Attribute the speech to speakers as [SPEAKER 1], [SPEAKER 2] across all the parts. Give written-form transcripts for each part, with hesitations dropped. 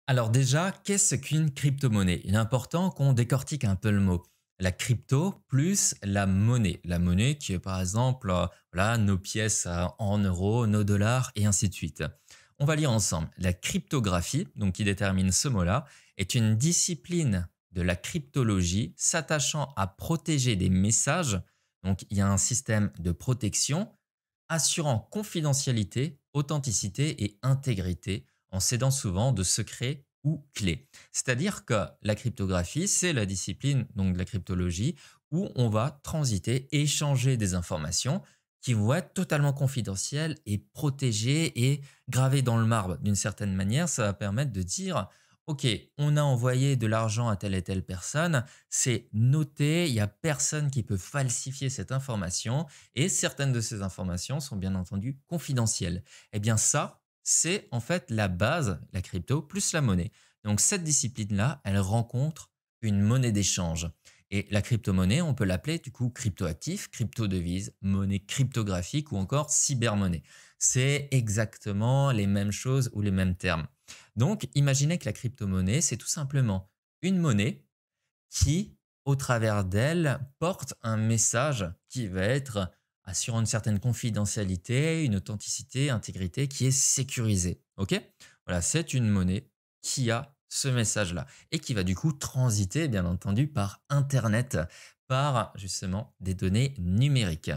[SPEAKER 1] Alors déjà, qu'est-ce qu'une crypto-monnaie? Il est important qu'on décortique un peu le mot. La crypto plus la monnaie. La monnaie qui est par exemple voilà, nos pièces en euros, nos dollars et ainsi de suite. On va lire ensemble. La cryptographie, donc qui détermine ce mot-là, est une discipline de la cryptologie s'attachant à protéger des messages. Donc il y a un système de protection assurant confidentialité, authenticité et intégrité en cédant souvent de secrets ou clés. C'est-à-dire que la cryptographie, c'est la discipline donc de la cryptologie où on va transiter, échanger des informations qui vont être totalement confidentielles et protégées et gravées dans le marbre. D'une certaine manière, ça va permettre de dire OK, on a envoyé de l'argent à telle et telle personne, c'est noté, il n'y a personne qui peut falsifier cette information et certaines de ces informations sont bien entendu confidentielles. Eh bien ça, c'est en fait la base, la crypto, plus la monnaie. Donc cette discipline-là, elle rencontre une monnaie d'échange. Et la crypto-monnaie, on peut l'appeler du coup crypto-actif, crypto-devise, monnaie cryptographique ou encore cybermonnaie. C'est exactement les mêmes choses ou les mêmes termes. Donc imaginez que la crypto-monnaie, c'est tout simplement une monnaie qui, au travers d'elle, porte un message qui va être assurant une certaine confidentialité, une authenticité, intégrité qui est sécurisée. OK? Voilà, c'est une monnaie qui a ce message-là et qui va du coup transiter, bien entendu, par Internet, par justement des données numériques.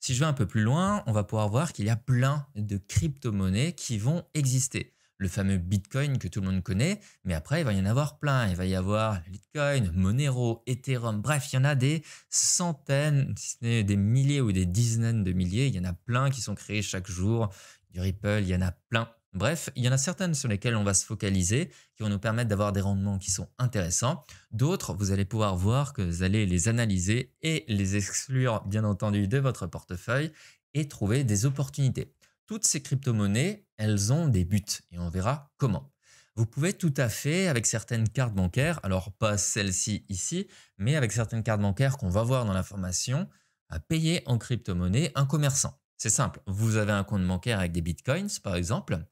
[SPEAKER 1] Si je vais un peu plus loin, on va pouvoir voir qu'il y a plein de crypto-monnaies qui vont exister. Le fameux Bitcoin que tout le monde connaît, mais après, il va y en avoir plein. Il va y avoir Bitcoin, Monero, Ethereum, bref, il y en a des centaines, si ce n'est des milliers ou des dizaines de milliers. Il y en a plein qui sont créés chaque jour. Du Ripple, il y en a plein. Bref, il y en a certaines sur lesquelles on va se focaliser, qui vont nous permettre d'avoir des rendements qui sont intéressants. D'autres, vous allez pouvoir voir que vous allez les analyser et les exclure, bien entendu, de votre portefeuille et trouver des opportunités. Toutes ces crypto-monnaies, elles ont des buts et on verra comment. Vous pouvez tout à fait, avec certaines cartes bancaires, alors pas celle-ci ici, mais avec certaines cartes bancaires qu'on va voir dans l'information, à payer en crypto-monnaie un commerçant. C'est simple, vous avez un compte bancaire avec des bitcoins par exemple,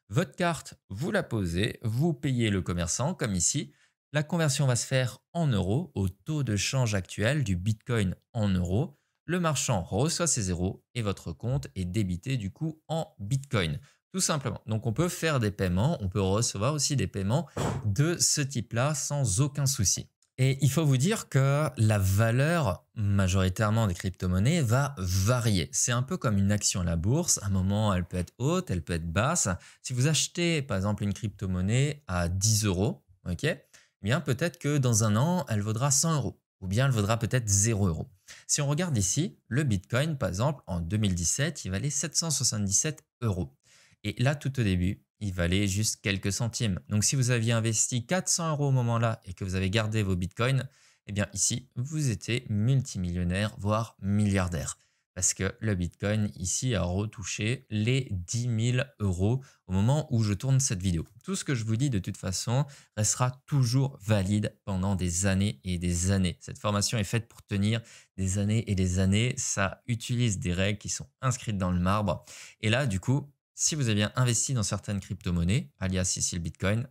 [SPEAKER 1] votre carte, vous la posez, vous payez le commerçant comme ici, la conversion va se faire en euros au taux de change actuel du bitcoin en euros. Le marchand reçoit ses euros et votre compte est débité du coup en bitcoin. Tout simplement. Donc on peut faire des paiements, on peut recevoir aussi des paiements de ce type-là sans aucun souci. Et il faut vous dire que la valeur majoritairement des crypto-monnaies va varier. C'est un peu comme une action à la bourse. À un moment, elle peut être haute, elle peut être basse. Si vous achetez par exemple une crypto-monnaie à 10 euros, ok, eh bien peut-être que dans un an, elle vaudra 100 euros ou bien elle vaudra peut-être 0 euros. Si on regarde ici, le Bitcoin, par exemple, en 2017, il valait 777 euros. Et là, tout au début, il valait juste quelques centimes. Donc, si vous aviez investi 400 euros au moment-là et que vous avez gardé vos bitcoins, eh bien, ici, vous étiez multimillionnaire, voire milliardaire. Parce que le bitcoin, ici, a retouché les 10 000 euros au moment où je tourne cette vidéo. Tout ce que je vous dis, de toute façon, restera toujours valide pendant des années et des années. Cette formation est faite pour tenir des années et des années. Ça utilise des règles qui sont inscrites dans le marbre. Et là, du coup, si vous aviez investi dans certaines crypto-monnaies, alias ici le Bitcoin,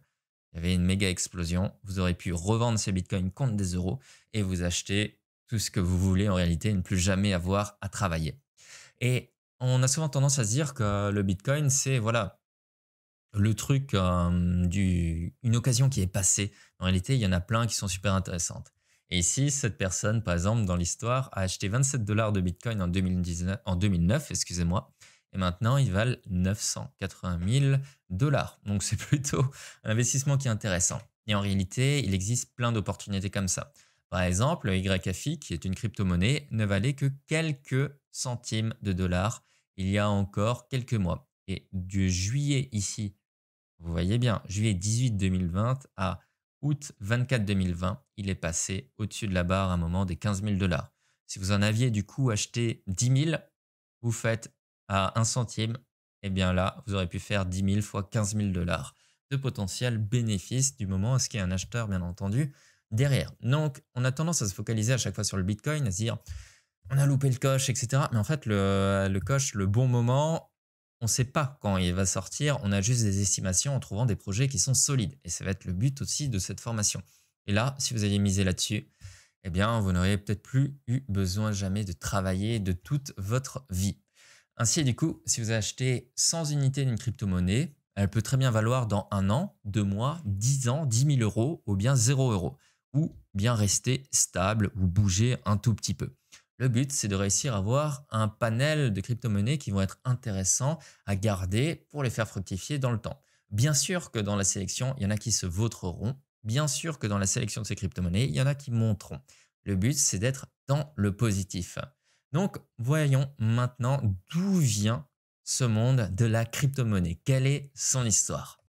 [SPEAKER 1] il y avait une méga explosion. Vous aurez pu revendre ces Bitcoins contre des euros et vous acheter tout ce que vous voulez en réalité et ne plus jamais avoir à travailler. Et on a souvent tendance à se dire que le Bitcoin, c'est voilà, le truc, une occasion qui est passée. En réalité, il y en a plein qui sont super intéressantes. Et ici, cette personne, par exemple, dans l'histoire, a acheté 27 dollars de Bitcoin en 2009, excusez-moi. Et maintenant, ils valent 980 000 dollars. Donc, c'est plutôt un investissement qui est intéressant. Et en réalité, il existe plein d'opportunités comme ça. Par exemple, le YFI, qui est une crypto-monnaie, ne valait que quelques centimes de dollars il y a encore quelques mois. Et de juillet ici vous voyez bien, juillet 18 2020 à août 24 2020, il est passé au-dessus de la barre à un moment des 15 000 dollars. Si vous en aviez du coup acheté 10 000, vous faites à un centime, et bien là, vous aurez pu faire 10 000 fois 15 000 dollars de potentiel bénéfice du moment à ce qu'il y ait un acheteur, bien entendu, derrière. Donc, on a tendance à se focaliser à chaque fois sur le Bitcoin, à se dire, on a loupé le coche, etc. Mais en fait, le coche, le bon moment, on ne sait pas quand il va sortir, on a juste des estimations en trouvant des projets qui sont solides. Et ça va être le but aussi de cette formation. Et là, si vous aviez misé là-dessus, eh bien, vous n'auriez peut-être plus eu besoin jamais de travailler de toute votre vie. Ainsi, du coup, si vous achetez 100 unités d'une crypto-monnaie, elle peut très bien valoir dans 1 an, 2 mois, 10 ans, 10 000 € ou bien 0 €. Ou bien rester stable ou bouger un tout petit peu. Le but, c'est de réussir à avoir un panel de crypto-monnaies qui vont être intéressants à garder pour les faire fructifier dans le temps. Bien sûr que dans la sélection, il y en a qui se vautreront. Bien sûr que dans la sélection de ces crypto-monnaies, il y en a qui monteront. Le but, c'est d'être dans le positif. Donc, voyons maintenant d'où vient ce monde de la crypto-monnaie. Quelle est son histoire?